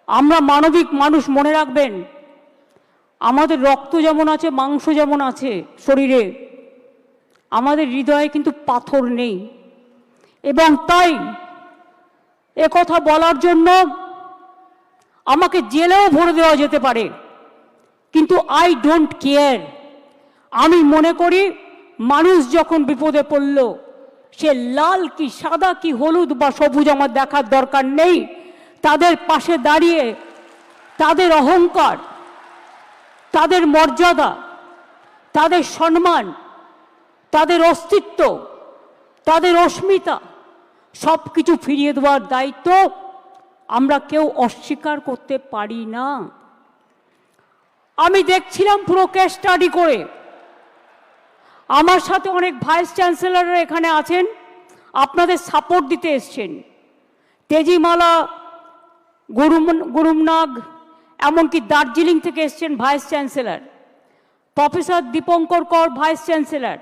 আমরা মানবিক মানুষ, মনে রাখবেন আমাদের রক্ত যেমন আছে, মাংস যেমন আছে শরীরে, আমাদের হৃদয়ে কিন্তু পাথর নেই। এবং তাই একথা বলার জন্য আমাকে জেলেও ভরে দেওয়া যেতে পারে, কিন্তু আই ডোন্ট কেয়ার। আমি মনে করি মানুষ যখন বিপদে পড়ল, সে লাল কি সাদা কি হলুদ বা সবুজ আমার দেখার দরকার নেই। তাদের পাশে দাঁড়িয়ে তাদের অহংকার, তাদের মর্যাদা, তাদের সম্মান, তাদের অস্তিত্ব, তাদের অস্মিতা সব কিছু ফিরিয়ে দেওয়ার দায়িত্ব আমরা কেউ অস্বীকার করতে পারি না। আমি দেখছিলাম পুরো কেস স্টাডি করে। আমার সাথে অনেক ভাইস চ্যান্সেলররা এখানে আছেন, আপনাদের সাপোর্ট দিতে এসছেন। তেজিমালা, গুরুমনাগ, এমনকি দার্জিলিং থেকে এসছেন vice chancellor, professor Dipankar Kar vice chancellor,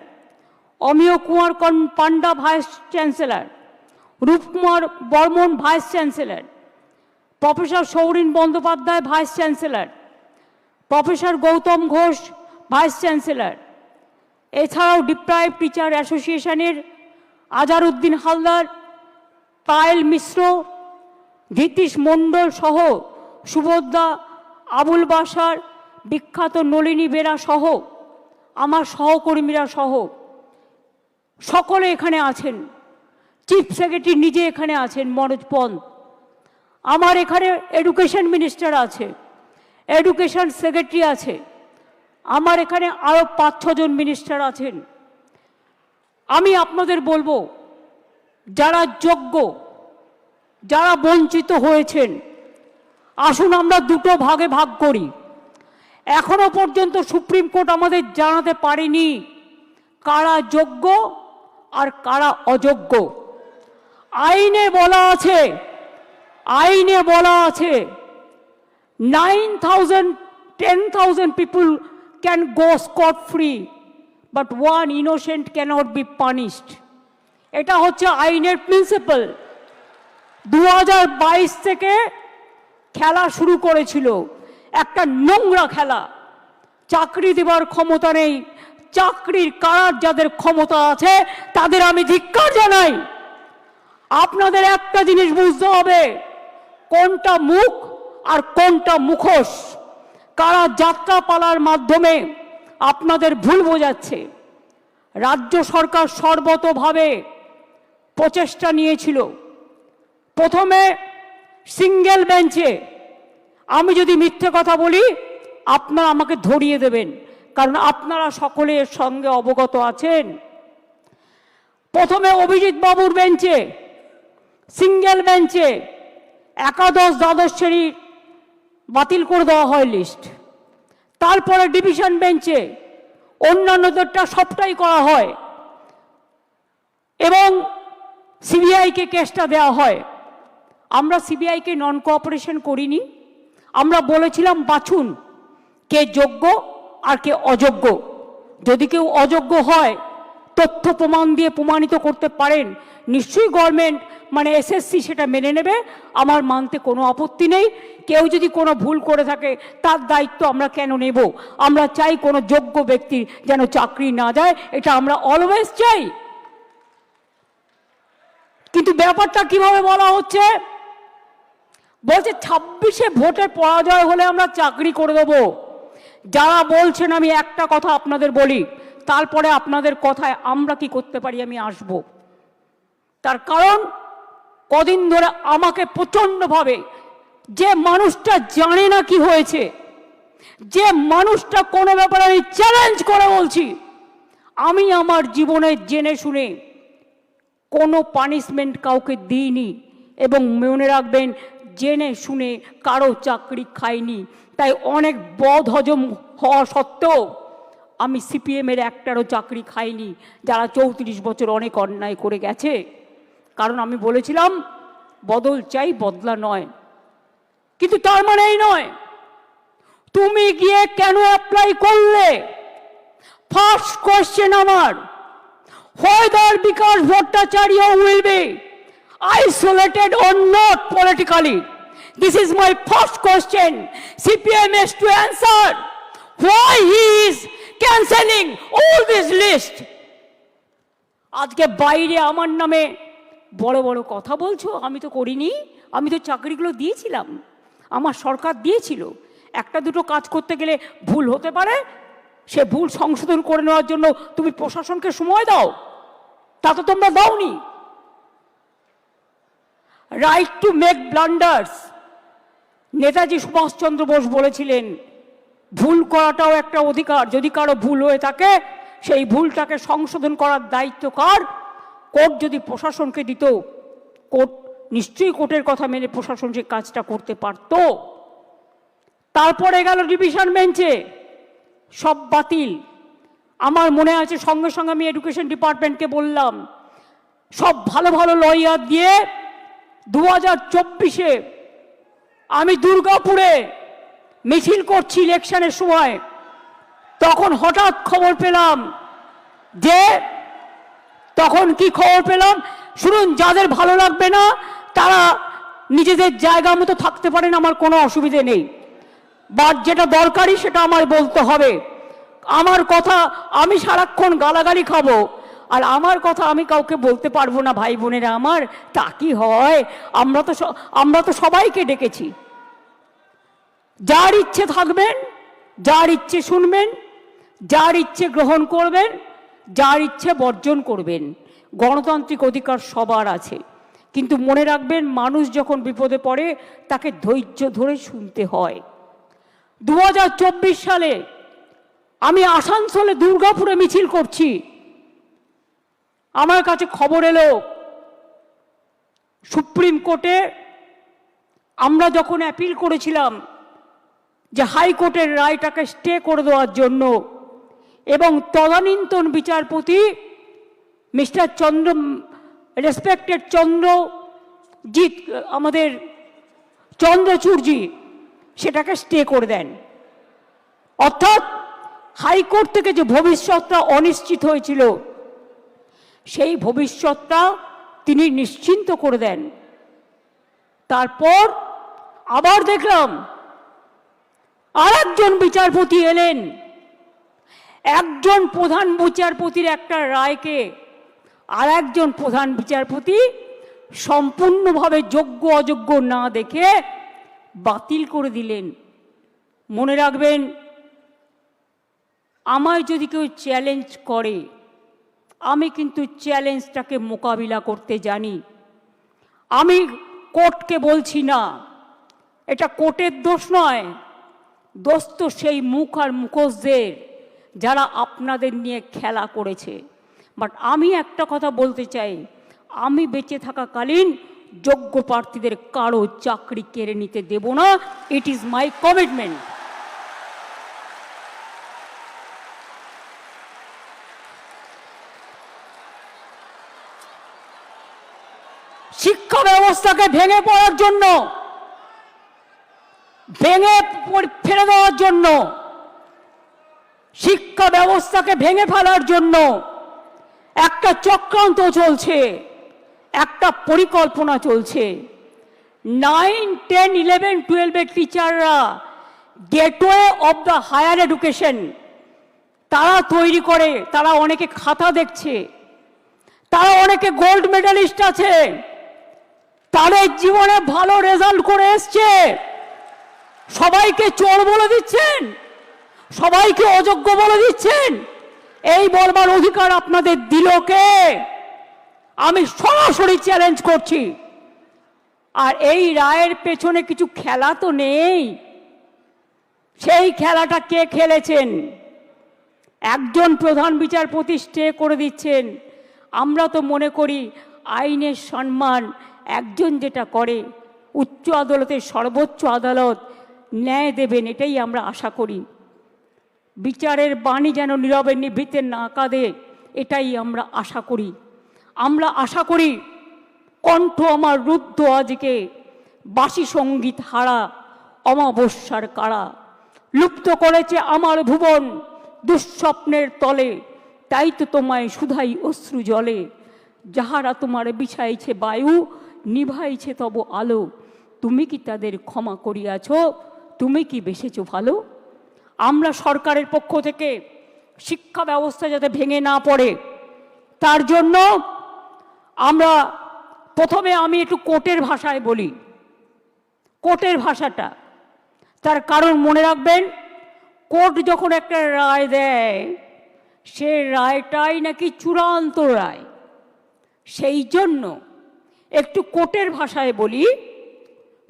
Amiya Kumar Panda vice chancellor, Rupkumar Barman vice chancellor, professor Saurin Bandyopadhyay vice chancellor, professor Gautam Ghosh vice chancellor, এছাড়াও ডিপ্রাইভ টিচার অ্যাসোসিয়েশনের আজারউদ্দিন হালদার, পায়েল মিশ্র, ধীতিশ মণ্ডল সহ সুভদ্রা, আবুল বাসার, বিখ্যাত নলিনী বেরা সহ আমার সহকর্মীরা সহ সকলে এখানে আছেন। চিফ সেক্রেটারি নিজে এখানে আছেন মনোজ পন্ত। আমার এখানে এডুকেশন মিনিস্টার আছে, এডুকেশন সেক্রেটারি আছে, আমার এখানে আরও 5-6 জন মিনিস্টার আছেন। আমি আপনাদের বলবো, যারা যোগ্য, যারা বঞ্চিত হয়েছেন, আসুন আমরা দুটো ভাগে ভাগ করি। এখনো পর্যন্ত সুপ্রিম কোর্ট আমাদের জানাতে পারেনি কারা যোগ্য আর কারা অযোগ্য। আইনে বলা আছে, 10,000 people can go scot free, but one innocent cannot be punished. এটা হচ্ছে আইনের প্রিন্সিপাল। 2022 থেকে খেলা শুরু করেছিল, একটা নোংরা খেলা। চাকরি দেবার ক্ষমতা নেই, চাকরির কারার যাদের ক্ষমতা আছে তাদের আমি ধিক্কার জানাই। আপনাদের একটা জিনিস বুঝতে হবে, কোনটা মুখ আর কোনটা মুখোশ। কারা যাত্রাপালার মাধ্যমে আপনাদের ভুল বোঝাচ্ছে। রাজ্য সরকার সর্বতোভাবে প্রচেষ্টা নিয়েছিল। প্রথমে সিঙ্গেল বেঞ্চে, আমি যদি মিথ্যে কথা বলি আপনারা আমাকে ধরিয়ে দেবেন, কারণ আপনারা সকলে এর সঙ্গে অবগত আছেন। প্রথমে অভিজিৎ বাবুর বেঞ্চে, সিঙ্গেল বেঞ্চে একাদশ দ্বাদশ শ্রেণীর বাতিল করে দেওয়া হয় লিস্ট। তারপরে ডিভিশন বেঞ্চে অন্যান্যদেরটা সবটাই করা হয় এবং সিবিআইকে কেসটা দেওয়া হয়। আমরা সিবিআইকে নন কোঅপারেশন করিনি। আমরা বলেছিলাম বাছুন কে যোগ্য আর কে অযোগ্য। যদি কেউ অযোগ্য হয়, তথ্য প্রমাণ দিয়ে প্রমাণিত করতে পারেন, নিশ্চয়ই গভর্নমেন্ট মানে এসএসসি সেটা মেনে নেবে, আমার মানতে কোনো আপত্তি নেই। কেউ যদি কোনো ভুল করে থাকে তার দায়িত্ব আমরা কেন নেব? আমরা চাই কোনো যোগ্য ব্যক্তির যেন চাকরি না যায়, এটা আমরা অলওয়েজ চাই। কিন্তু ব্যাপারটা কিভাবে বলা হচ্ছে, বলছে 26-এ ভোটে পরাজয় হলে আমরা চাকরি করে দেব। যারা বলছেন, আমি একটা কথা আপনাদের বলি, তারপরে আপনাদের কথায় আমরা কি করতে পারি আমি আসব। তার কারণ কদিন ধরে আমাকে প্রচণ্ডভাবে, যে মানুষটা জানে না কি হয়েছে, যে মানুষটা কোনো ব্যাপারে আমি চ্যালেঞ্জ করে বলছি, আমি আমার জীবনে জেনে শুনে কোনো পানিশমেন্ট কাউকে দিইনি এবং মনে রাখবেন জেনে শুনে কারো চাকরি খাইনি। তাই অনেক বদ হজম হওয়া সত্ত্বেও আমি সিপিএমের একটারও চাকরি খাইনি, যারা 34 বছর অনেক অন্যায় করে গেছে। কারণ আমি বলেছিলাম বদল চাই, বদলা নয়। কিন্তু তার মানে এই নয় তুমি গিয়ে কেন অ্যাপ্লাই করলে। ফার্স্ট কোয়েশ্চেন আমার, whether Bikash Bhattacharya will be isolated or not politically, This is my first question. CPM has to answer why he is cancelling all this list. আজকে বাইরে আমার নামে বড় বড় কথা বলছো, আমি তো করিনি, আমি তো চাকরিগুলো দিয়েছিলাম, আমার সরকার দিয়েছিল। একটা দুটো কাজ করতে গেলে ভুল হতে পারে, সে ভুল সংশোধন করে নেওয়ার জন্য তুমি প্রশাসনকে সময় দাও, তা তো তোমরা দাওনি। Right to make blunders, Netaji Subhas Chandra Bose বলেছিলেন ভুল করাটাও একটা অধিকার, যদি কারো ভুল হয়ে থাকে সেই ভুলটাকে সংশোধন করার দায়িত্ব কার? কোর্ট যদি প্রশাসনকে দিত, কোর্ট নিশ্চয়ই কোর্টের কথা মেনে প্রশাসন সেই কাজটা করতে পারত। তারপরে গেল ডিভিশন বেঞ্চে, সব বাতিল। আমার মনে আছে সঙ্গে সঙ্গে আমি এডুকেশন ডিপার্টমেন্টকে বললাম, সব ভালো ভালো লয়ার দিয়ে 2024-এ আমি দুর্গাপুরে মিছিল করছি ইলেকশনের সময়, তখন হঠাৎ খবর পেলাম যে, তখন কি খবর পেলাম শুনুন, যাদের ভালো লাগবে না তারা নিজেদের জায়গা মতো থাকতে পারেন, আমার কোনো অসুবিধে নেই, বাট যেটা দরকারি সেটা আমার বলতে হবে। আমার কথা আমি সারাক্ষণ গালাগালি খাবো, আর আমার কথা আমি কাউকে বলতে পারবো না ভাই বোনেরা আমার, তা কি হয়? আমরা তো সবাইকে ডেকেছি। যার ইচ্ছে থাকবেন, যার ইচ্ছে শুনবেন, যার ইচ্ছে গ্রহণ করবেন, যার ইচ্ছে বর্জন করবেন, গণতান্ত্রিক অধিকার সবার আছে। কিন্তু মনে রাখবেন, মানুষ যখন বিপদে পড়ে তাকে ধৈর্য ধরে শুনতে হয়। 2024 সালে আমি আসানসোলে দুর্গাপুরে মিছিল করছি, আমার কাছে খবর এলো সুপ্রিম কোর্টে আমরা যখন অ্যাপিল করেছিলাম যে হাইকোর্টের রায়টাকে স্টে করে দেওয়ার জন্য, এবং তদানীন্তন বিচারপতি মিস্টার রেসপেক্টেড চন্দ্রজিৎ, আমাদের চন্দ্রচূড়জি সেটাকে স্টে করে দেন। অর্থাৎ হাইকোর্ট থেকে যে ভবিষ্যৎটা অনিশ্চিত হয়েছিল সেই ভবিষ্যৎটা তিনি নিশ্চিন্ত করে দেন। তারপর আবার দেখলাম আরেকজন বিচারপতি এলেন, একজন প্রধান বিচারপতির একটা রায়কে আর একজন প্রধান বিচারপতি সম্পূর্ণভাবে যোগ্য অযোগ্য না দেখে বাতিল করে দিলেন। মনে রাখবেন, আমায় যদি কেউ চ্যালেঞ্জ করে, আমি কিন্তু চ্যালেঞ্জটাকে মোকাবিলা করতে জানি। আমি কোর্টকে বলছি না, এটা কোর্টের দোষ নয়, দোষ তো সেই মুখ আর মুখোশদের যারা আপনাদের নিয়ে খেলা করেছে। বাট আমি একটা কথা বলতে চাই, আমি বেঁচে থাকাকালীন যোগ্য প্রার্থীদের কারো চাকরি কেড়ে নিতে দেব না। It is my commitment. শিক্ষা ব্যবস্থাকে ভেঙে পড়ার জন্য, ভেঙে ফেলে দেওয়ার জন্য, শিক্ষা ব্যবস্থাকে ভেঙে ফেলার জন্য একটা চক্রান্ত চলছে, একটা পরিকল্পনা চলছে। 9, 10, 11, 12-এর টিচাররা gateway of the higher education তারা তৈরি করে, তারা অনেকে খাতা দেখছে, তারা অনেকে গোল্ড মেডালিস্ট আছে, তাদের জীবনে ভালো রেজাল্ট করে এসছে, সবাইকে চোর বলে দিচ্ছেন, সবাইকে অযোগ্য বলে দিচ্ছেন। এই বলবার অধিকার আপনাদের দিল কে? আমি সরাসরি চ্যালেঞ্জ করছি। আর এই রায়ের পেছনে কিছু খেলা তো নেই। সেই খেলাটা কে খেলেছেন? একজন প্রধান বিচারপতি স্টে করে দিচ্ছেন। আমরা তো মনে করি আইনের সম্মান একজন যেটা করে, উচ্চ আদালতের সর্বোচ্চ আদালত ন্যায় দেবেন, এটাই আমরা আশা করি। বিচারের বাণী যেন নীরবে নিভৃতে না কাঁদে, এটাই আমরা আশা করি। আমরা আশা করি কণ্ঠ আমার রুদ্ধ আজকে, বাসি সঙ্গীত হারা অমাবস্যার কারা, লুপ্ত করেছে আমার ভুবন দুঃস্বপ্নের তলে, তাই তো তোমায় শুধাই অশ্রু জলে, যাহারা তোমার বিছাইছে বায়ু, নিভাইছে তব আলো, তুমি কি তাদের ক্ষমা করিয়াছ? তুমি কি বেসেছ ভালো? আমরা সরকারের পক্ষ থেকে শিক্ষা ব্যবস্থা যাতে ভেঙে না পড়ে তার জন্য আমরা প্রথমে আমি একটু কোর্টের ভাষায় বলি, কোর্টের ভাষাটা। তার কারণ মনে রাখবেন, কোর্ট যখন একটা রায় দেয় সে রায়টাই নাকি চূড়ান্ত রায়। সেই জন্য একটু কোর্টের ভাষায় বলি,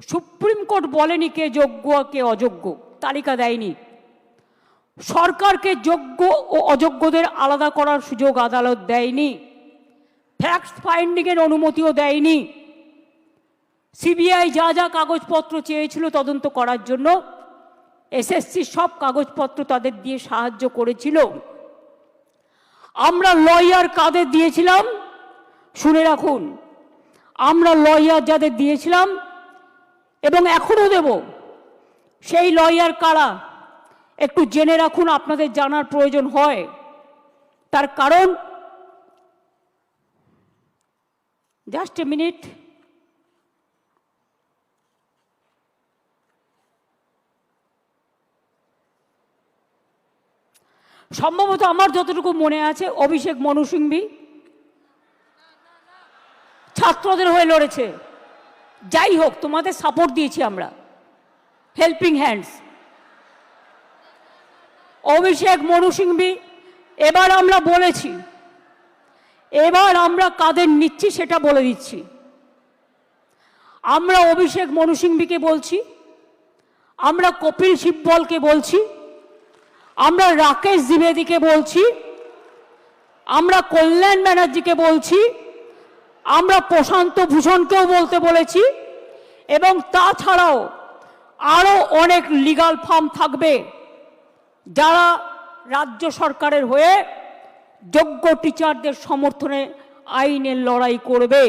সুপ্রিম কোর্ট বলেনি কে যোগ্য কে অযোগ্য, তালিকা দেয়নি। সরকারকে যোগ্য ও অযোগ্যদের আলাদা করার সুযোগ আদালত দেয়নি, ফ্যাক্ট ফাইন্ডিংয়ের অনুমতিও দেয়নি। সিবিআই যা যা কাগজপত্র চেয়েছিল তদন্ত করার জন্য এসএসসি সব কাগজপত্র তাদের দিয়ে সাহায্য করেছিল। আমরা লয়ার কাদের দিয়েছিলাম শুনে রাখুন, আমরা লয়ার যাদের দিয়েছিলাম এবং এখনো দেব, সেই লয়ার কারা একটু জেনে রাখুন, আপনাদের জানার প্রয়োজন হয়। তার কারণ, জাস্ট এ মিনিট, সম্ভবত আমার যতটুকু মনে আছে অভিষেক মনু সিংভি ছাত্রদের হয়ে লড়েছে। যাই হোক, তোমাদের সাপোর্ট দিয়েছি আমরা, হেল্পিং হ্যান্ডস। অভিষেক মনু সিংভি, এবার আমরা বলেছি, এবার আমরা কাদের নিচ্ছি সেটা বলে দিচ্ছি। আমরা অভিষেক মনু সিংভিকে বলছি, আমরা কপিল সিব্বলকে বলছি, আমরা রাকেশ দ্বিবেদীকে বলছি, আমরা কল্যাণ ব্যানার্জিকে বলছি, আমরা প্রশান্ত ভূষণকেও বলতে বলেছি, এবং তাছাড়াও আরও অনেক লিগাল ফার্ম থাকবে যারা রাজ্য সরকারের হয়ে যোগ্য টিচারদের সমর্থনে আইনের লড়াই করবে।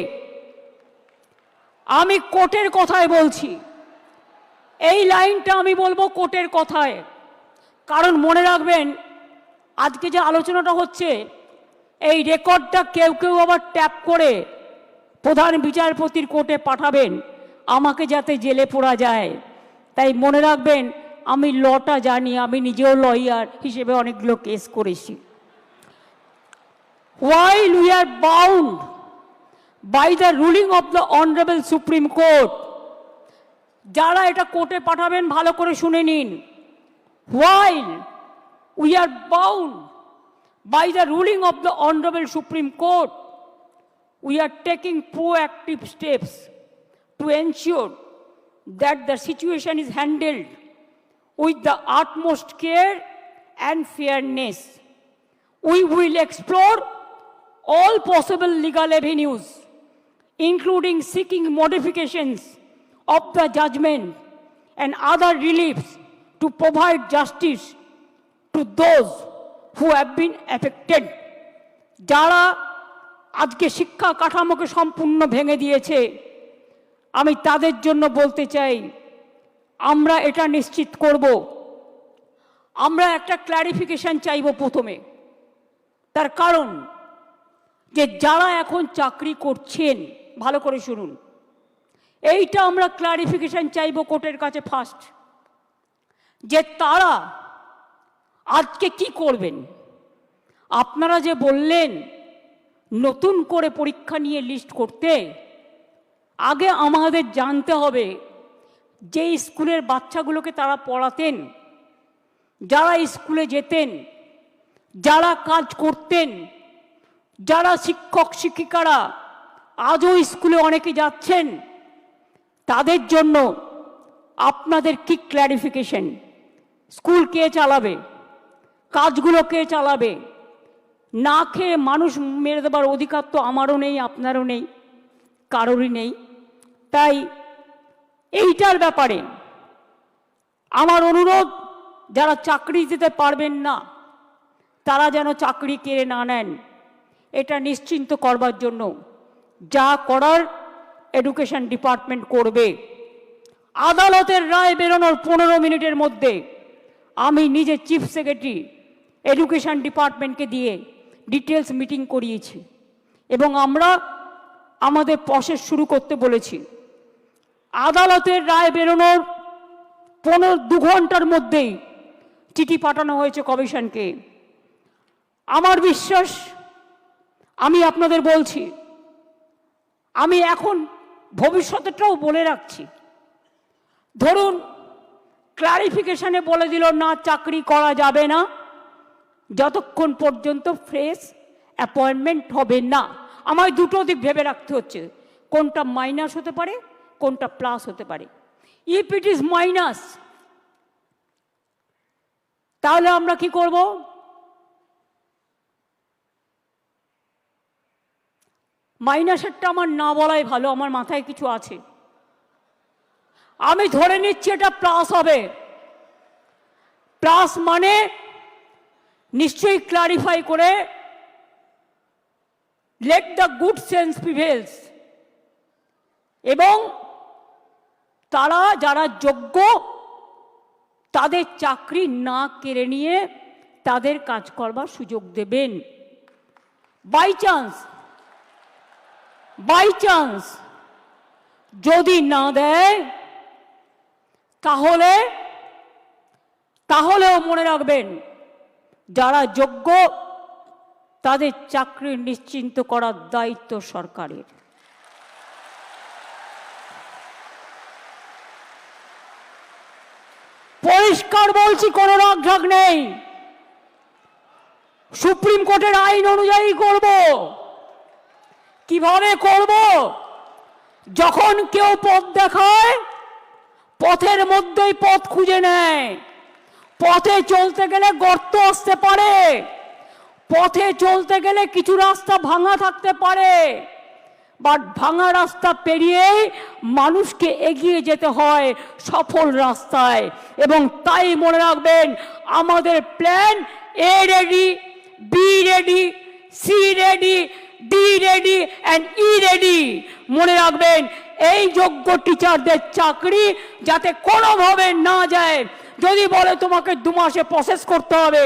আমি কোর্টের কথায় বলছি, এই লাইনটা আমি বলবো কোর্টের কথায়, কারণ মনে রাখবেন আজকে যে আলোচনাটা হচ্ছে এই রেকর্ডটা কেউ কেউ আবার ট্যাপ করে প্রধান বিচারপতির কোর্টে পাঠাবেন আমাকে যাতে জেলে পড়া যায়। তাই মনে রাখবেন আমি লটা জানি, আমি নিজেও লয়ার হিসেবে অনেকগুলো কেস করেছি। While we are bound by the ruling of the Honorable Supreme Court, যারা এটা কোর্টে পাঠাবেন ভালো করে শুনে নিন, while we are bound by the ruling of the Honorable Supreme Court, we are taking proactive steps to ensure that the situation is handled with the utmost care and fairness. We will explore all possible legal avenues, including seeking modifications of the judgment and other reliefs to provide justice to those who have been affected. যারা আজকে শিক্ষা কাঠামোকে সম্পূর্ণ ভেঙে দিয়েছে, আমি তাদের জন্য বলতে চাই, আমরা এটা নিশ্চিত করব, আমরা একটা ক্ল্যারিফিকেশন চাইব প্রথমে। তার কারণ যে যারা এখন চাকরি করছেন, ভালো করে শুনুন, এইটা আমরা ক্ল্যারিফিকেশন চাইব কোর্টের কাছে ফার্স্ট, যে তারা আজকে কি করবেন। আপনারা যে বললেন নতুন করে পরীক্ষা নিয়ে লিস্ট করতে, আগে আমাদের জানতে হবে যে স্কুলের বাচ্চাগুলোকে তারা পড়াতেন, যারা স্কুলে যেতেন, যারা কাজ করতেন, যারা শিক্ষক শিক্ষিকারা আজও স্কুলে অনেকে যাচ্ছেন, তাদের জন্য আপনাদের কি ক্ল্যারিফিকেশন, স্কুল কে চালাবে, কাজগুলো কে চালাবে। না খেয়ে মানুষ মেরে দেবার অধিকার তো আমারও নেই, আপনারও নেই, কারোরই নেই। তাই এইটার ব্যাপারে আমার অনুরোধ, যারা চাকরি দিতে পারবেন না তারা যেন চাকরি কেড়ে না নেন, এটা নিশ্চিন্ত করবার জন্য যা করার এডুকেশন ডিপার্টমেন্ট করবে। আদালতের রায় বেরোনোর 15 মিনিটের মধ্যে আমি নিজে চিফ সেক্রেটারি এডুকেশন ডিপার্টমেন্টকে দিয়ে ডিটেলস মিটিং করিয়েছি এবং আমরা আমাদের প্রসেস শুরু করতে বলেছি। আদালতের রায় বেরোনোর 2 ঘন্টার মধ্যেই চিঠি পাঠানো হয়েছে কমিশনকে। আমার বিশ্বাস, আমি আপনাদের বলছি, আমি এখন ভবিষ্যতেরটাও বলে রাখছি, ধরুন ক্লারিফিকেশনে বলে দিল না চাকরি করা যাবে না যতক্ষণ পর্যন্ত ফ্রেশ অ্যাপয়েন্টমেন্ট হবে না। আমায় দুটো দিক ভেবে রাখতে হচ্ছে, কোনটা মাইনাস হতে পারে, কোনটা প্লাস হতে পারে। ইফ ইট ইজ মাইনাস, তাহলে আমরা কি করব? মাইনাসেরটা আমার না বলাই ভালো, আমার মাথায় কিছু আছে। আমি ধরে নিচ্ছি এটা প্লাস হবে। প্লাস মানে নিশ্চয়ই ক্লারিফাই করে let the good sense prevails, এবং তারা যারা যোগ্য তাদের চাকরি না কেড়ে নিয়ে তাদের কাজ করবার সুযোগ দেবেন। বাই চান্স যদি না দেয় তাহলেও মনে রাখবেন, যারা যোগ্য তাদের চাকরি নিশ্চিন্ত করার দায়িত্ব সরকারের। পরিষ্কার বলছি, কোনো রাগঢাক নেই। সুপ্রিম কোর্টের আইন অনুযায়ী করব। কিভাবে করব? যখন কেউ পথ দেখায়, পথের মধ্যেই পথ খুঁজে নেয়। পথে চলতে গেলে গর্ত আসতে পারে, পথে চলতে গেলে কিছু রাস্তা ভাঙা থাকতে পারে, বাট ভাঙা রাস্তা পেরিয়েই মানুষকে এগিয়ে যেতে হয় সফল রাস্তায়। এবং তাই মনে রাখবেন, আমাদের plan A ready, B ready, C ready, D ready and E ready. মনে রাখবেন, এই যোগ্য টিচারদের চাকরি যাতে কোনোভাবে না যায়। যদি বলে তোমাকে 2 মাসে প্রসেস করতে হবে,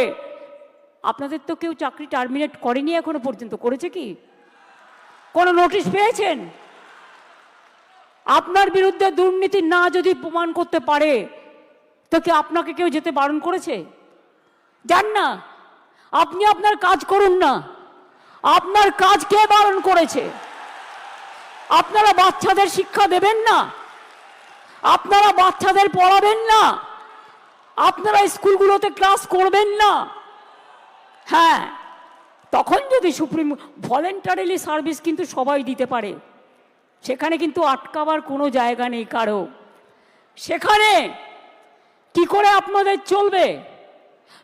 আপনাদের তো কেউ চাকরি টার্মিনেট করেনি এখনো পর্যন্ত, করেছে কি? কোনো নোটিশ পেয়েছেন? আপনার বিরুদ্ধে দুর্নীতি না যদি প্রমাণ করতে পারে, তো কি আপনাকে কেউ যেতে বারণ করেছে? যান না, আপনি আপনার কাজ করুন না। আপনার কাজ কে বারণ করেছে? আপনারা বাচ্চাদের শিক্ষা দেবেন না? আপনারা বাচ্চাদের পড়াবেন না? আপনারা স্কুলগুলোতে ক্লাস করবেন না? হ্যাঁ, তখন যদি সুপ্রিম ভলেন্টারিলি সার্ভিস কিন্তু সবাই দিতে পারে, সেখানে কিন্তু আটকাবার কোনো জায়গা নেই কারো। সেখানে কি করে আপনাদের চলবে?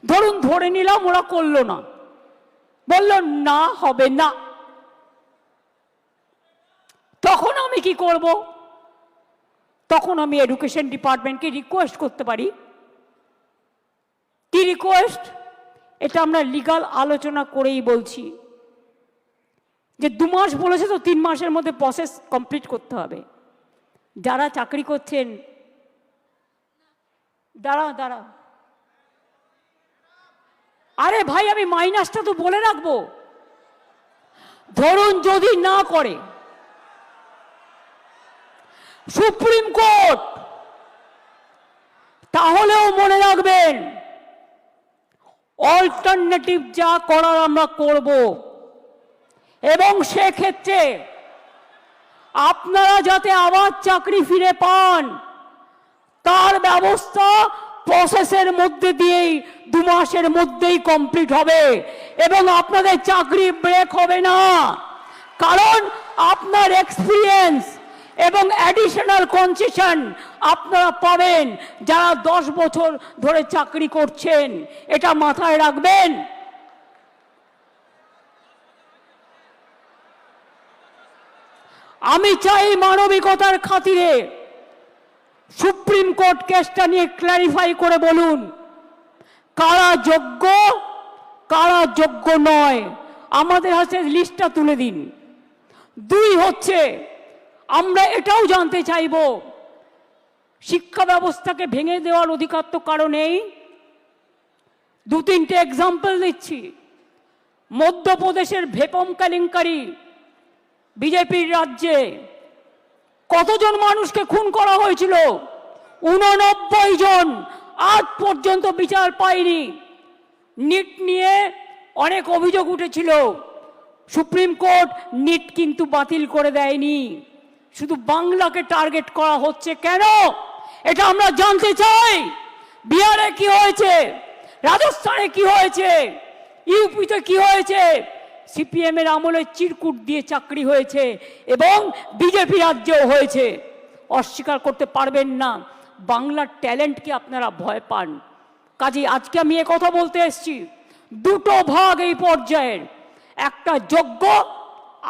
ধরুন ধরে নিলাম ওরা করলো না, বলল না হবে না, তখন আমি কি করব? তখন আমি এডুকেশন ডিপার্টমেন্টকে রিকোয়েস্ট করতে পারি। কি রিকোয়েস্ট? এটা আমরা লিগাল আলোচনা করেই বলছি যে 2 মাস বলেছে তো 3 মাসের মধ্যে প্রসেস কমপ্লিট করতে হবে। যারা চাকরি করছেন, দাঁড়া, আরে ভাই আমি মাইনাসটা তো বলে রাখবো। ধরুন যদি না করে সুপ্রিম কোর্ট, তাহলেও মনে রাখবেন অল্টারনেটিভ যা করার আমরা করব। এবং সেক্ষেত্রে আপনারা যাতে আবার চাকরি ফিরে পান, তার ব্যবস্থা প্রসেসের মধ্যে দিয়েই 2 মাসের মধ্যেই কমপ্লিট হবে এবং আপনাদের চাকরি ব্রেক হবে না। কারণ আপনার এক্সপিরিয়েন্স এবং অ্যাডিশনাল কনসেশন আপনারা পাবেন যারা 10 বছর ধরে চাকরি করছেন। এটা মাথায় রাখবেন। আমি চাই মানবিকতার খাতিরে সুপ্রিম কোর্ট কেসটা নিয়ে ক্ল্যারিফাই করে বলুন কারা যোগ্য কারা যোগ্য নয়। আমাদের হাতে লিস্টটা তুলে দিন। 2 হচ্ছে, আমরা এটাও জানতে চাইব, শিক্ষা ব্যবস্থাকে ভেঙে দেওয়ার অধিকার তো কারো নেই। 2-3টে এক্সাম্পল দিচ্ছি। মধ্যপ্রদেশের ভেপম কেলেঙ্কারি, বিজেপির রাজ্যে কতজন মানুষকে খুন করা হয়েছিল? 89 জন, আজ পর্যন্ত বিচার পায়নি। নিট নিয়ে অনেক অভিযোগ উঠেছিল, সুপ্রিম কোর্ট নিট কিন্তু বাতিল করে দেয়নি। শুধু বাংলাকে টার্গেট করা হচ্ছে কেন, এটা আমরা জানতে চাই। বিহারে কি হয়েছে, রাজস্থানে কি হয়েছে, ইউপিতে কি হয়েছে? সিপিএম এর আমলে চিরকুট দিয়ে চাকরি হয়েছে এবং বিজেপি রাজ্যেও হয়েছে। অস্বীকার করতে পারবেন না। বাংলার ট্যালেন্টকে আপনারা ভয় পান। কাজেই আজকে আমি কথা বলতে এসেছি, দুটো ভাগ এই পর্যায়ের, একটা যোগ্য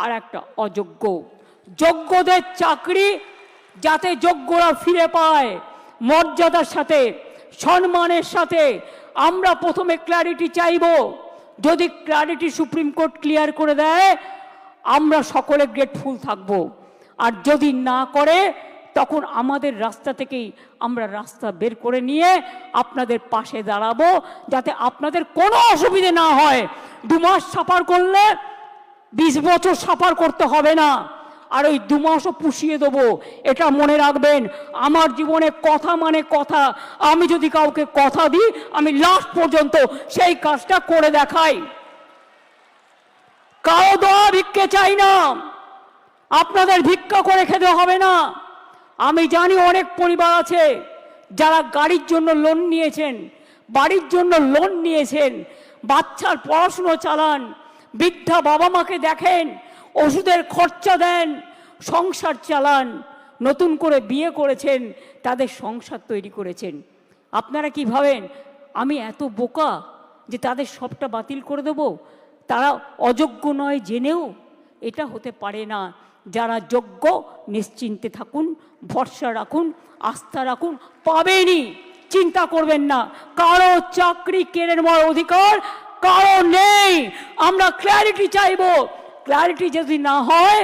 আর একটা অযোগ্য। যোগ্যদের চাকরি যাতে যোগ্যরা ফিরে পায় মর্যাদার সাথে, সম্মানের সাথে, আমরা প্রথমে ক্ল্যারিটি চাইব। যদি ক্ল্যারিটি সুপ্রিম কোর্ট ক্লিয়ার করে দেয় আমরা সকলে গ্রেটফুল থাকব, আর যদি না করে তখন আমাদের রাস্তা থেকেই আমরা রাস্তা বের করে নিয়ে আপনাদের পাশে দাঁড়াবো, যাতে আপনাদের কোনো অসুবিধে না হয়। 2 মাস সাফার করলে 20 বছর সাফার করতে হবে না, আর ওই 2 মাসও পুষিয়ে দেবো। এটা মনে রাখবেন, আমার জীবনে কথা মানে কথা। আমি যদি কাউকে কথা দিই আমি লাস্ট পর্যন্ত সেই কাজটা করে দেখাই। কারো দোয়া ভিক্ষে চাই না, আপনাদের ভিক্ষা করে খেতে হবে না। আমি জানি অনেক পরিবার আছে যারা গাড়ির জন্য লোন নিয়েছেন, বাড়ির জন্য লোন নিয়েছেন, বাচ্চার পড়াশুনো চালান, বৃদ্ধা বাবা মাকে দেখেন, ওষুধের খরচা দেন, সংসার চালান, নতুন করে বিয়ে করেছেন, তাদের সংসার তৈরি করেছেন। আপনারা কি ভাবেন আমি এত বোকা যে তাদের সবটা বাতিল করে দেব? তারা অযোগ্য নয় জেনেও? এটা হতে পারে না। যারা যোগ্য নিশ্চিন্তে থাকুন, ভরসা রাখুন, আস্থা রাখুন, পাবেনই, চিন্তা করবেন না। কারো চাকরি কেড়ে নেওয়ার অধিকার কারো নেই। আমরা ক্ল্যারিটি চাইব। ক্ল্যারিটি যদি না হয়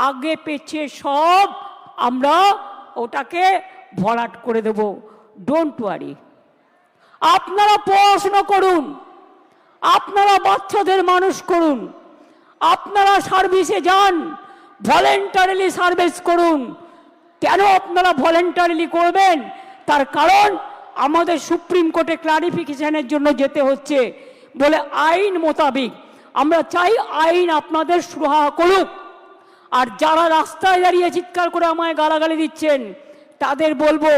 আগে পেছে সব আমরা ওটাকে ভরাট করে দেব। Don't worry. আপনারা পড়াশোনা করুন, আপনারা বাচ্চাদের মানুষ করুন, আপনারা সার্ভিসে যান, ভলেন্টারিলি সার্ভিস করুন। কেন আপনারা ভলেন্টারিলি করবেন? তার কারণ আমাদের সুপ্রিম কোর্টে ক্লারিফিকেশনের জন্য যেতে হচ্ছে বলে আইন মোতাবেক আমরা চাই আইন আপনাদের সুরাহা করুক। আর যারা রাস্তায় দাঁড়িয়ে চিৎকার করে আমায় গালাগালি দিচ্ছেন তাদের বলবো,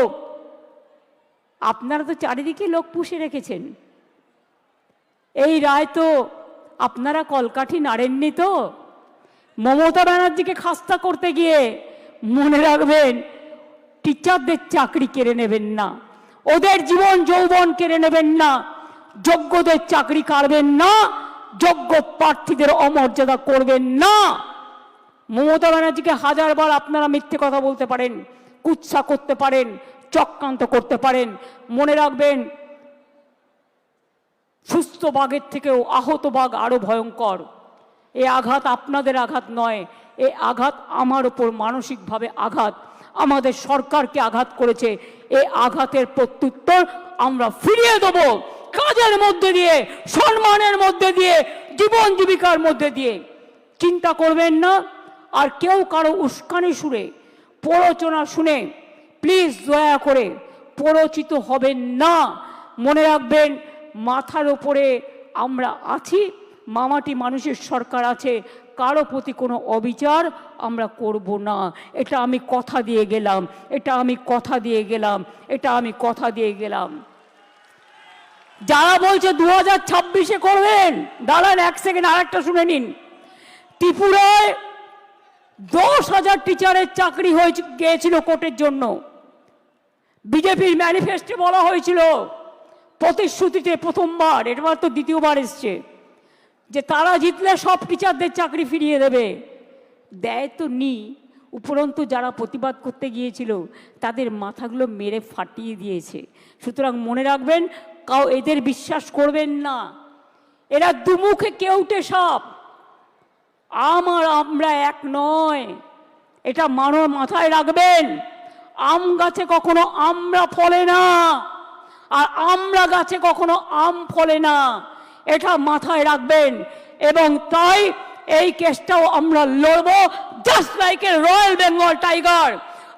আপনারা তো চারিদিকে লোক পুষে রেখেছেন। এই রায় তো আপনারা কলকাঠি নাড়েননি তো। মমতা ব্যানার্জিকে খাস্তা করতে গিয়ে মনে রাখবেন টিচারদের চাকরি কেড়ে নেবেন না, ওদের জীবন যৌবন কেড়ে নেবেন না, যোগ্যদের চাকরি কাড়বেন না, যোগ্য প্রার্থীদের অমর্যাদা করবেন না। মমতা ব্যানার্জিকে 1000 বার আপনারা মিথ্যে কথা বলতে পারেন, কুৎসা করতে পারেন, চক্রান্ত করতে পারেন। মনে রাখবেন সুস্থ বাঘের থেকেও আহত বাঘ আরো ভয়ঙ্কর। এই আঘাত আপনাদের আঘাত নয়, এই আঘাত আমার ওপর মানসিকভাবে আঘাত, আমাদের সরকারকে আঘাত করেছে। এই আঘাতের প্রত্যুত্তর আমরা ফিরিয়ে দেব কাজের মধ্যে দিয়ে, সম্মানের মধ্যে দিয়ে, জীবন জীবিকার মধ্যে দিয়ে। চিন্তা করবেন না। আর কেউ কারো উস্কানি সুরে, প্ররোচনা শুনে প্লিজ দয়া করে প্ররোচিত হবেন না। মনে রাখবেন মাথার ওপরে আমরা আছি, মামাটি মানুষের সরকার আছে, কারো প্রতি কোনো অবিচার আমরা করব না। এটা আমি কথা দিয়ে গেলাম, এটা আমি কথা দিয়ে গেলাম, এটা আমি কথা দিয়ে গেলাম। যারা বলছে 2026-এ করবেন, দাঁড়ান 1 সেকেন্ড, আরেকটা শুনে নিন। ত্রিপুরায় 10,000 টিচারের চাকরি হয়ে গিয়েছিল কোর্টের জন্য। বিজেপির ম্যানিফেস্টো বলা হয়েছিল, প্রতিশ্রুতিতে প্রথমবার, এবার তো দ্বিতীয়বার এসছে, যে তারা জিতলে সব টিচারদের চাকরি ফিরিয়ে দেবে। দেয় তো নি, উপরন্তু যারা প্রতিবাদ করতে গিয়েছিল তাদের মাথাগুলো মেরে ফাটিয়ে দিয়েছে। সুতরাং মনে রাখবেন, এদের বিশ্বাস করবেন না। এরা দুমুখে কেউটে সাপ। আমরা এক নয়, এটা মাথায় রাখবেন। আম গাছে কখনো আমরা ফলে না, আর আমরা গাছে কখনো আম ফলে না, এটা মাথায় রাখবেন। এবং তাই এই কেসটাও আমরা লড়ব just like a royal Bengal tiger.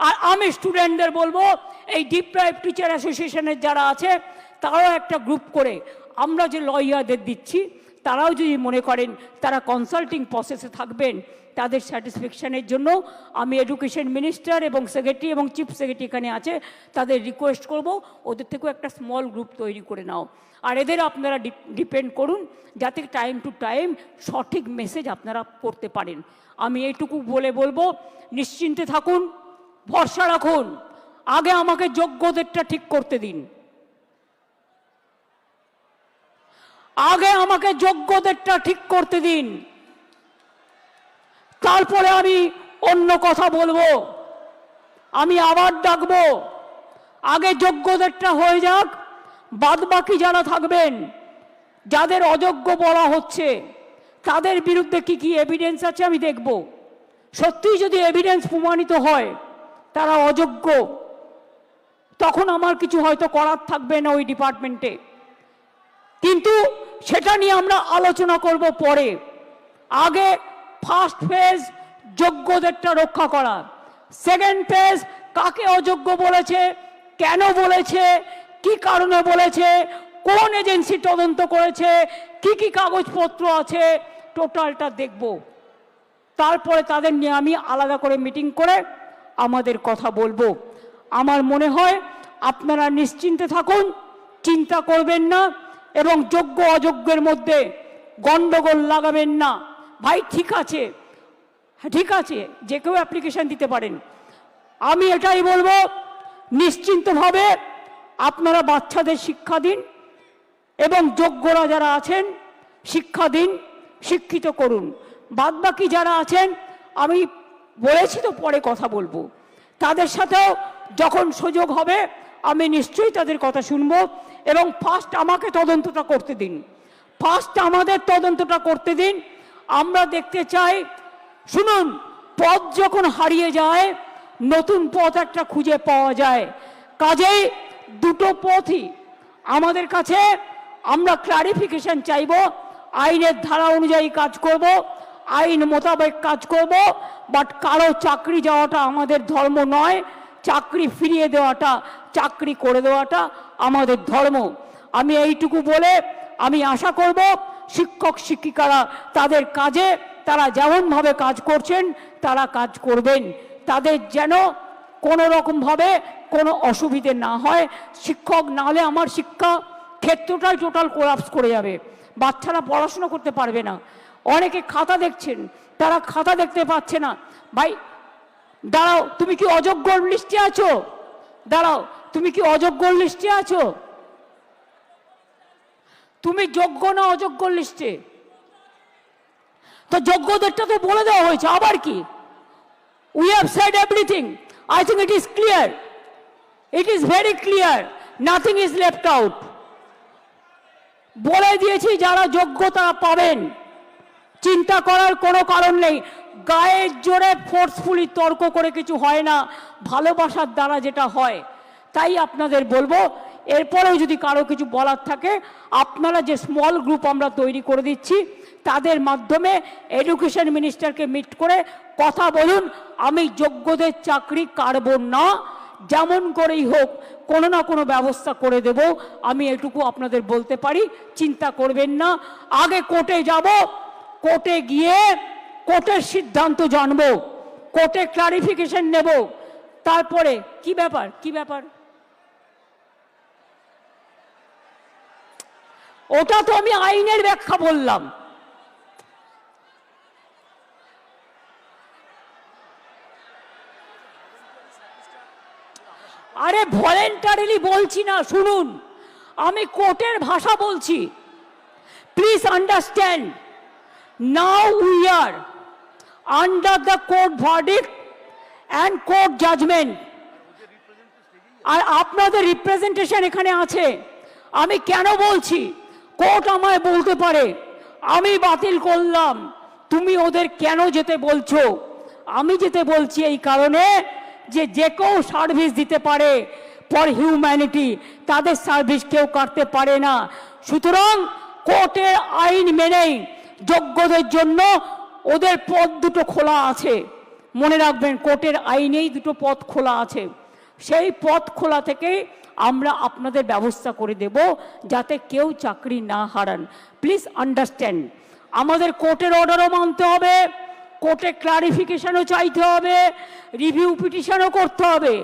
আর আমি স্টুডেন্টদের বলবো, এই ডিপ্রাইভ টিচার অ্যাসোসিয়েশনের যারা আছে তারাও একটা গ্রুপ করে আমরা যে লয়ারদের দিচ্ছি, তারাও যদি মনে করেন তারা কনসাল্টিং প্রসেসে থাকবেন, তাদের স্যাটিসফ্যাকশনের জন্য আমি এডুকেশন মিনিস্টার এবং সেক্রেটারি এবং চিফ সেক্রেটারি এখানে আছে, তাদের রিকোয়েস্ট করব ওদের থেকেও একটা স্মল গ্রুপ তৈরি করে নাও। আর এদের আপনারা ডিপেন্ড করুন যাতে টাইম টু টাইম সঠিক মেসেজ আপনারা করতে পারেন। আমি এইটুকু বলবো, নিশ্চিন্তে থাকুন, ভরসা রাখুন। আগে আমাকে যোগ্যদেরটা ঠিক করতে দিন, আগে আমাকে যোগ্যদেরটা ঠিক করতে দিন, তারপরে আমি অন্য কথা বলবো, আমি আবার ডাকবো। আগে যোগ্যদেরটা হয়ে যাক, বাদ বাকি যারা থাকবেন, যাদের অযোগ্য বলা হচ্ছে, তাদের বিরুদ্ধে কি কি এভিডেন্স আছে আমি দেখব। সত্যিই যদি এভিডেন্স প্রমাণিত হয় তারা অযোগ্য, তখন আমার কিছু হয়তো করার থাকবে না ওই ডিপার্টমেন্টে, কিন্তু সেটা নিয়ে আমরা আলোচনা করব পরে। আগে ফার্স্ট ফেজ যোগ্যদেরটা রক্ষা করা, সেকেন্ড ফেজ কাকে অযোগ্য বলেছে, কেন বলেছে, কি কারণে বলেছে, কোন এজেন্সি তদন্ত করেছে, কি কি কাগজপত্র আছে, টোটালটা দেখব। তারপরে তাদের নিয়ে আমি আলাদা করে মিটিং করে আমাদের কথা বলবো। আমার মনে হয় আপনারা নিশ্চিন্তে থাকুন, চিন্তা করবেন না এবং যোগ্য অযোগ্যের মধ্যে গন্ডগোল লাগাবেন না। ভাই ঠিক আছে, ঠিক আছে, যে কেউ অ্যাপ্লিকেশন দিতে পারেন। আমি এটাই বলবো, নিশ্চিন্তভাবে আপনারা বাচ্চাদের শিক্ষা দিন এবং যোগ্যরা যারা আছেন শিক্ষা দিন, শিক্ষিত করুন। বাদবাকি যারা আছেন আমি বলেছি তো পরে কথা বলবো, তাদের সাথেও যখন সুযোগ হবে আমি নিশ্চয়ই তাদের কথা শুনবো। এবং ফার্স্ট আমাকে তদন্তটা করতে দিন, ফার্স্ট আমাদের তদন্তটা করতে দিন। আমরা দেখতে চাই, শুনুন, পথ যখন হারিয়ে যায় নতুন পথ একটা খুঁজে পাওয়া যায়। কাজেই দুটো পথই আমাদের কাছে, আমরা ক্লারিফিকেশন চাইব, আইনের ধারা অনুযায়ী কাজ করব, আইন মোতাবেক কাজ করব। বাট কারো চাকরি যাওয়াটা আমাদের ধর্ম নয়, চাকরি ফিরিয়ে দেওয়াটা, চাকরি করে দেওয়াটা আমাদের ধর্ম। আমি এইটুকু বলে আমি আশা করব শিক্ষক শিক্ষিকারা তাদের কাজে তারা যেমনভাবে কাজ করছেন তারা কাজ করবেন, তাদের যেন কোনো রকমভাবে কোনো অসুবিধে না হয়। শিক্ষক না হলে আমার শিক্ষা ক্ষেত্রটাই টোটাল কোলাপস করে যাবে, বাচ্চারা পড়াশোনা করতে পারবে না। অনেকে খাতা দেখছেন, তারা খাতা দেখতে পাচ্ছে না। ভাই দাঁড়াও, তুমি কি অযোগ্য লিস্টে আছো? দাঁড়াও, তুমি কি অযোগ্য লিস্টে আছো? তুমি যোগ্য না অযোগ্য লিস্টে? তো যোগ্যদেরটা তো বলে দেওয়া হয়েছে, আবার কি? We have said everything. I think it is clear, it is very clear, nothing is left out. বলে দিয়েছি যারা যোগ্য তারা পাবেন, চিন্তা করার কোনো কারণ নেই। গায়ের জোরে ফোর্সফুলি তর্ক করে কিছু হয় না, ভালোবাসার দ্বারা যেটা হয়। তাই আপনাদের বলবো, এরপরেও যদি কারো কিছু বলার থাকে, আপনারা যে স্মল গ্রুপ আমরা তৈরি করে দিচ্ছি তাদের মাধ্যমে এডুকেশন মিনিস্টারকে মিট করে কথা বলুন। আমি যোগ্যদের চাকরি কাটব না, যেমন করেই হোক কোনো না কোনো ব্যবস্থা করে দেব, আমি এটুকু আপনাদের বলতে পারি। চিন্তা করবেন না, আগে কোর্টে যাব, কোর্টে গিয়ে কোর্টের সিদ্ধান্ত জানব, কোর্টে ক্লারিফিকেশন নেব, তারপরে কি ব্যাপার, কি ব্যাপার ওটা তো আমি আইনের ব্যাখ্যা বললাম। আরে ভলেন্টারিলি বলছি না, শুনুন, আমি কোর্টের ভাষা বলছি। Please understand, now we are under the court verdict and court judgement. আর আপনাদের রিপ্রেজেন্টেশন এখানে আছে। আমি কেন বলছি, কোর্ট আমায় বলতে পারে আমি বাতিল করলাম, তুমি ওদের কেন যেতে বলছো? আমি যেতে বলছি এই কারণে যে যে কেউ সার্ভিস দিতে পারে ফর হিউম্যানিটি, তাদের সার্ভিস কেউ কাটতে পারে না। সুতরাং কোর্টের আইন মেনেই যোগ্যদের জন্য ওদের পথ দুটো খোলা আছে। মনে রাখবেন কোর্টের আইনেই দুটো পথ খোলা আছে, সেই পথ খোলা থেকে আমরা আপনাদের ব্যবস্থা করে দেব যাতে কেউ চাকরি না হারান। প্লিজ আন্ডারস্ট্যান্ড, আমাদের কোর্টের অর্ডারও মানতে হবে, কোর্টে ক্লারিফিকেশনও চাইতে হবে, রিভিউ পিটিশনও করতে হবে।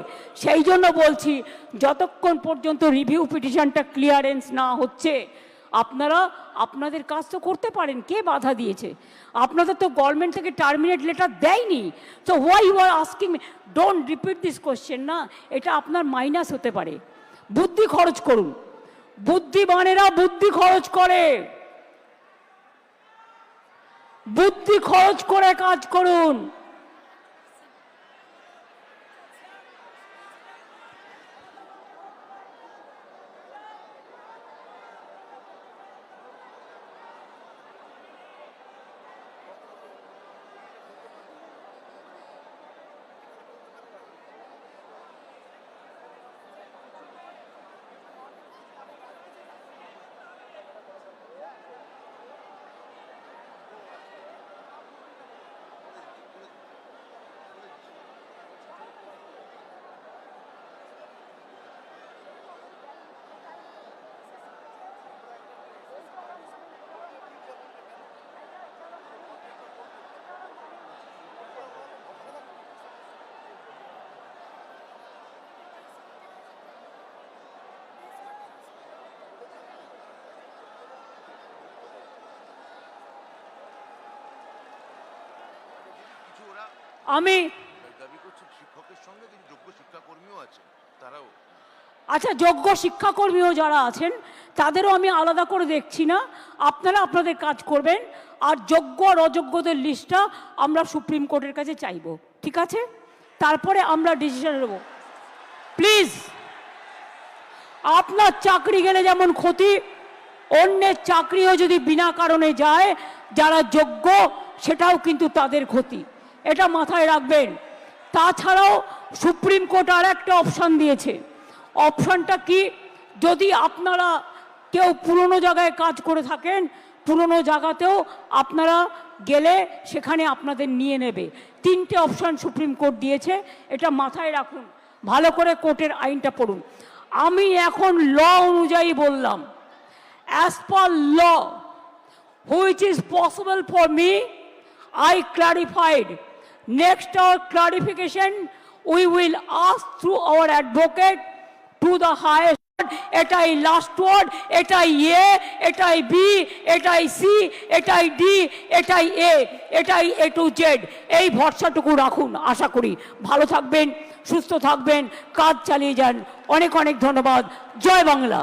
সেই জন্য বলছি যতক্ষণ পর্যন্ত রিভিউ পিটিশনটা ক্লিয়ারেন্স না হচ্ছে আপনারা আপনাদের কাজ তো করতে পারেন, কে বাধা দিয়েছে? আপনাদের তো গভর্নমেন্ট থেকে টার্মিনেট লেটার দেয়নি, so why you are asking me? Don't repeat this question না, এটা আপনার মাইনাস হতে পারে। বুদ্ধি খরচ করুন, বুদ্ধিমানেরা বুদ্ধি খরচ করে, বুদ্ধি খরচ করে কাজ করুন। আমি আচ্ছা, যোগ্য শিক্ষাকর্মীও যারা আছেন তাদেরও আমি আলাদা করে দেখছি না, আপনারা আপনাদের কাজ করবেন। আর যোগ্য আর অযোগ্যদের লিস্টটা আমরা সুপ্রিম কোর্টের কাছে চাইব, ঠিক আছে? তারপরে আমরা ডিসিশন নেব। প্লিজ, আপনার চাকরি গেলে যেমন ক্ষতি, অন্যের চাকরিও যদি বিনা কারণে যায় যারা যোগ্য, সেটাও কিন্তু তাদের ক্ষতি, এটা মাথায় রাখবেন। তাছাড়াও সুপ্রিম কোর্ট আর একটা অপশান দিয়েছে। অপশানটা কি? যদি আপনারা কেউ পুরনো জায়গায় কাজ করে থাকেন, পুরনো জায়গাতেও আপনারা গেলে সেখানে আপনাদের নিয়ে নেবে। তিনটে অপশান সুপ্রিম কোর্ট দিয়েছে, এটা মাথায় রাখুন, ভালো করে কোর্টের আইনটা পড়ুন। আমি এখন ল অনুযায়ী বললাম, as per law which is possible for me, I clarified. Next our clarification, we will ask through our advocate to the highest court. এটাই লাস্ট ওয়ার্ড, এটাই এ, এটাই বি, এটাই সি, এটাই ডি, এটাই এ, এটাই এ টু জেড। এই ভরসাটুকু রাখুন। আশা করি ভালো থাকবেন, সুস্থ থাকবেন, কাজ চালিয়ে যান। অনেক অনেক ধন্যবাদ। জয় বাংলা।